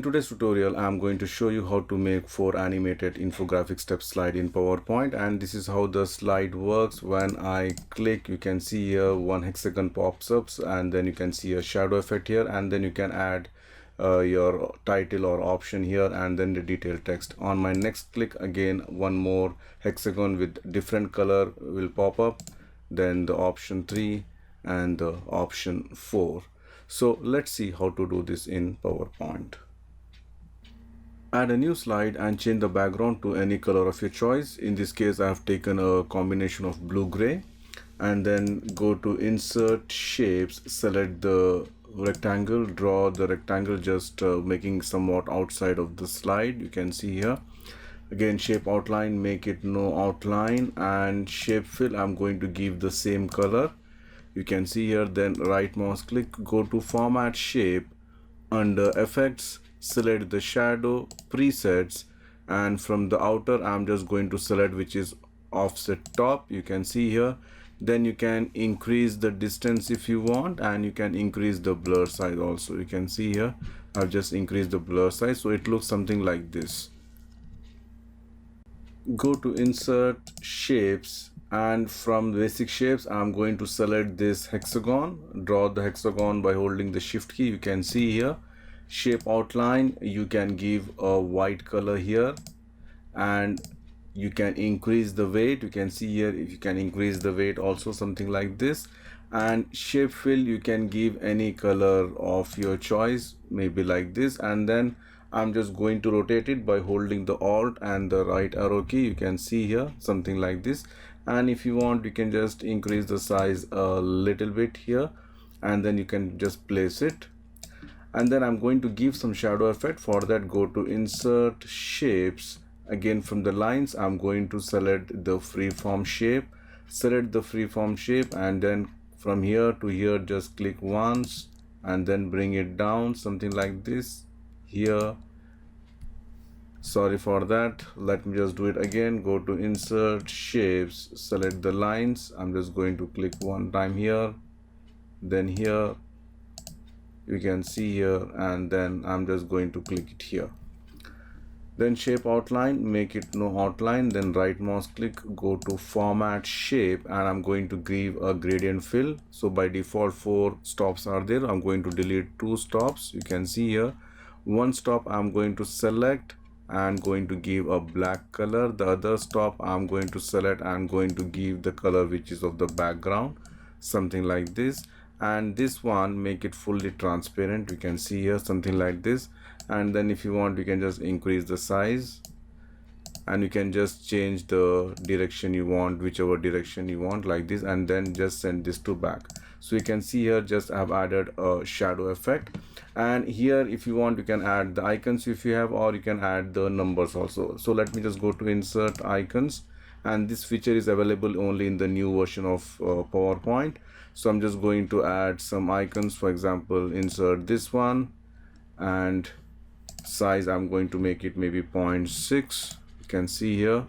today's tutorial, I'm going to show you how to make 4 animated infographic step slide in PowerPoint, and this is how the slide works. When I click, you can see here one hexagon pops up, and then you can see a shadow effect here, and then you can add your title or option here, and then the detailed text. On my next click, again one more hexagon with different color will pop up, then the option 3 and the option 4. So let's see how to do this in PowerPoint. Add a new slide and change the background to any color of your choice. In this case, I have taken a combination of blue-gray, and then go to Insert Shapes, select the rectangle, draw the rectangle, just making somewhat outside of the slide. You can see here. Again, shape outline, make it no outline, and shape fill, I'm going to give the same color. You can see here. Then right mouse click, go to Format Shape, under Effects, select the shadow presets, and from the outer I'm just going to select which is offset top. You can see here. Then you can increase the distance if you want, and you can increase the blur size also. You can see here I've just increased the blur size, so it looks something like this. Go to Insert Shapes, and from basic shapes I'm going to select this hexagon, draw the hexagon by holding the shift key. You can see here. Shape outline, you can give a white color here, and you can increase the weight. You can see here, if you can increase the weight also, something like this. And shape fill, you can give any color of your choice, maybe like this. And then I'm just going to rotate it by holding the Alt and the right arrow key. You can see here something like this. And if you want, you can just increase the size a little bit here, and then you can just place it. And then I'm going to give some shadow effect. For that, go to Insert Shapes. Again, from the lines, I'm going to select the freeform shape. Select the freeform shape, and then from here to here, just click once and then bring it down, something like this here. Sorry for that. Let me just do it again. Go to Insert Shapes, select the lines. I'm just going to click one time here, then here. You can see here, and then I'm just going to click it here. Then shape outline, make it no outline. Then right mouse click, go to Format Shape, and I'm going to give a gradient fill. So by default 4 stops are there. I'm going to delete 2 stops. You can see here. One stop I'm going to select and going to give a black color. The other stop I'm going to select and going to give the color which is of the background, something like this. And this one, make it fully transparent. You can see here something like this. And then if you want, you can just increase the size, and you can just change the direction you want, whichever direction you want, like this, and then just send this to back. So you can see here, just I've added a shadow effect. And here, if you want, you can add the icons if you have, or you can add the numbers also. So let me just go to Insert Icons, and this feature is available only in the new version of PowerPoint. So I'm just going to add some icons. For example, insert this one, and size I'm going to make it maybe 0.6. You can see here,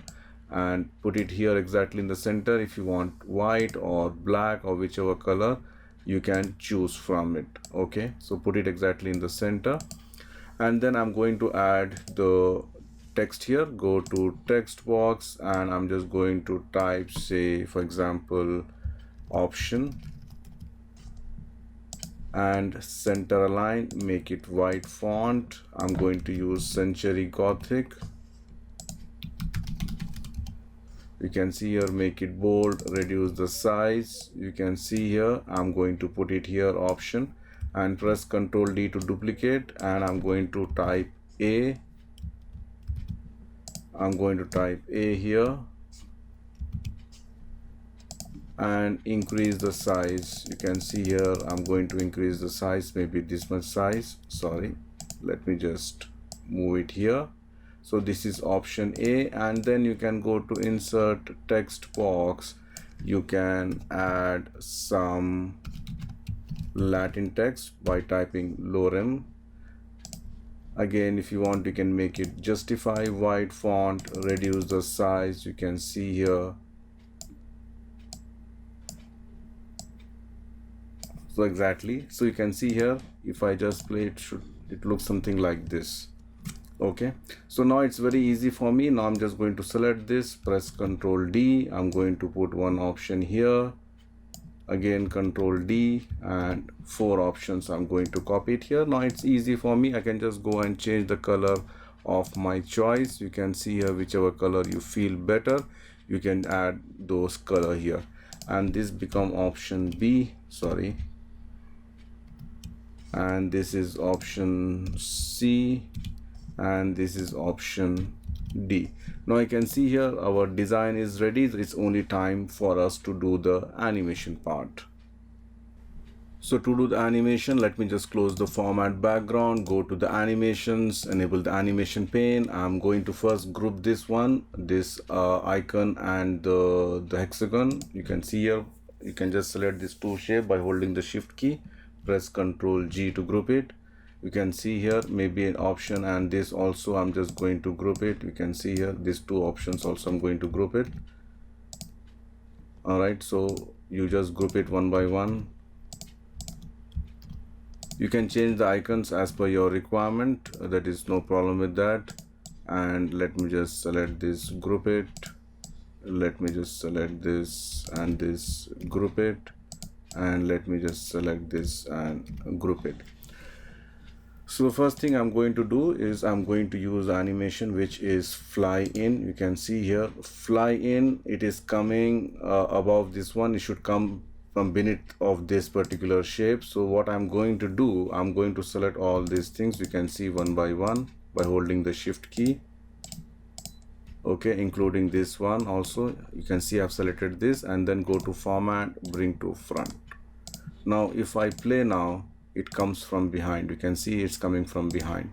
and put it here exactly in the center. If you want white or black or whichever color, you can choose from it. Okay, so put it exactly in the center. And then I'm going to add the text here. Go to text box, and I'm just going to type, say for example, option, and center align, make it white font. I'm going to use Century Gothic. You can see here, make it bold, reduce the size. You can see here, I'm going to put it here, option, and press Ctrl D to duplicate, and I'm going to type A. I'm going to type A here, and increase the size. You can see here, I'm going to increase the size, maybe this much size. Sorry, let me just move it here. So this is option A. And then you can go to Insert Text Box. You can add some Latin text by typing lorem. Again, if you want, you can make it justify white font, reduce the size. You can see here. So exactly, so you can see here, if I just play it, it looks something like this. Okay, so now it's very easy for me. Now I'm just going to select this, press Ctrl D. I'm going to put one option here, again Ctrl D, and four options. I'm going to copy it here. Now it's easy for me. I can just go and change the color of my choice. You can see here whichever color you feel better, you can add those color here, and this become option B, sorry, and this is option C, and this is option D. Now you can see here our design is ready. It's only time for us to do the animation part. So to do the animation, let me just close the format background, go to the animations, enable the animation pane. I'm going to first group this one, this icon and the hexagon. You can see here, you can just select this two shape by holding the shift key, press Ctrl G to group it. You can see here maybe an option, and this also I'm just going to group it. You can see here these two options also I'm going to group it. All right, so you just group it one by one. You can change the icons as per your requirement, that is no problem with that. And let me just select this, group it. Let me just select this and this, group it, and let me just select this and group it. So the first thing I'm going to do is I'm going to use animation which is fly in. You can see here fly in, it is coming above this one. It should come from beneath of this particular shape. So what I'm going to do, I'm going to select all these things. You can see one by one by holding the shift key. Okay, including this one also. You can see I've selected this, and then go to format, bring to front. Now if I play now, it comes from behind. You can see it's coming from behind.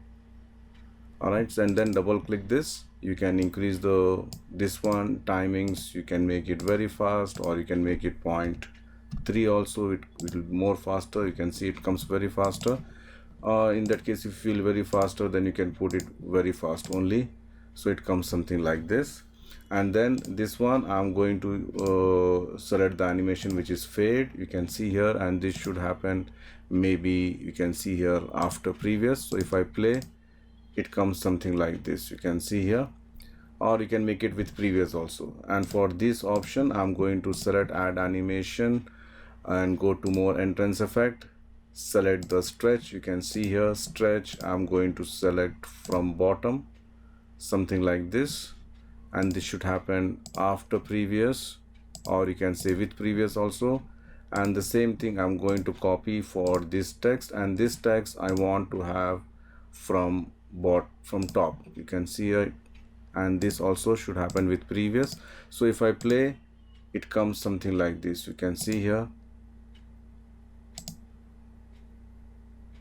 All right, and then double click this. You can increase this one timings. You can make it very fast, or you can make it 0.3 also. It will be more faster. You can see it comes very faster. In that case, if you feel very faster, then you can put it very fast only, so it comes something like this. And then this one I'm going to select the animation which is fade. You can see here, and this should happen maybe, you can see here, after previous. So if I play, it comes something like this, you can see here, or you can make it with previous also. And for this option I'm going to select add animation and go to more entrance effect, select the stretch. You can see here stretch, I'm going to select from bottom, something like this, and this should happen after previous, or you can say with previous also. And the same thing I'm going to copy for this text, and this text I want to have from top. You can see here, and this also should happen with previous. So if I play, it comes something like this, you can see here.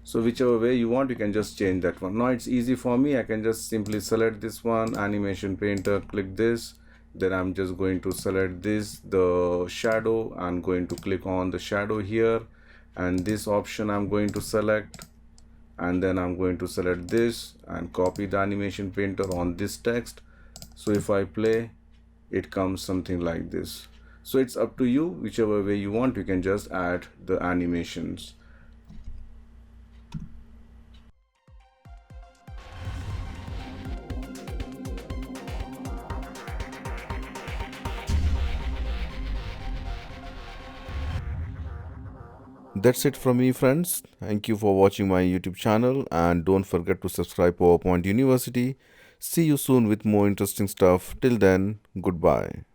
So whichever way you want, you can just change that one. Now it's easy for me. I can just simply select this one, animation painter, click this. Then I'm just going to select this, the shadow. I'm going to click on the shadow here, and this option I'm going to select, and then I'm going to select this and copy the animation painter on this text. So if I play, it comes something like this. So it's up to you, whichever way you want, you can just add the animations. That's it from me, friends. Thank you for watching my YouTube channel, and don't forget to subscribe PowerPoint University. See you soon with more interesting stuff. Till then, goodbye.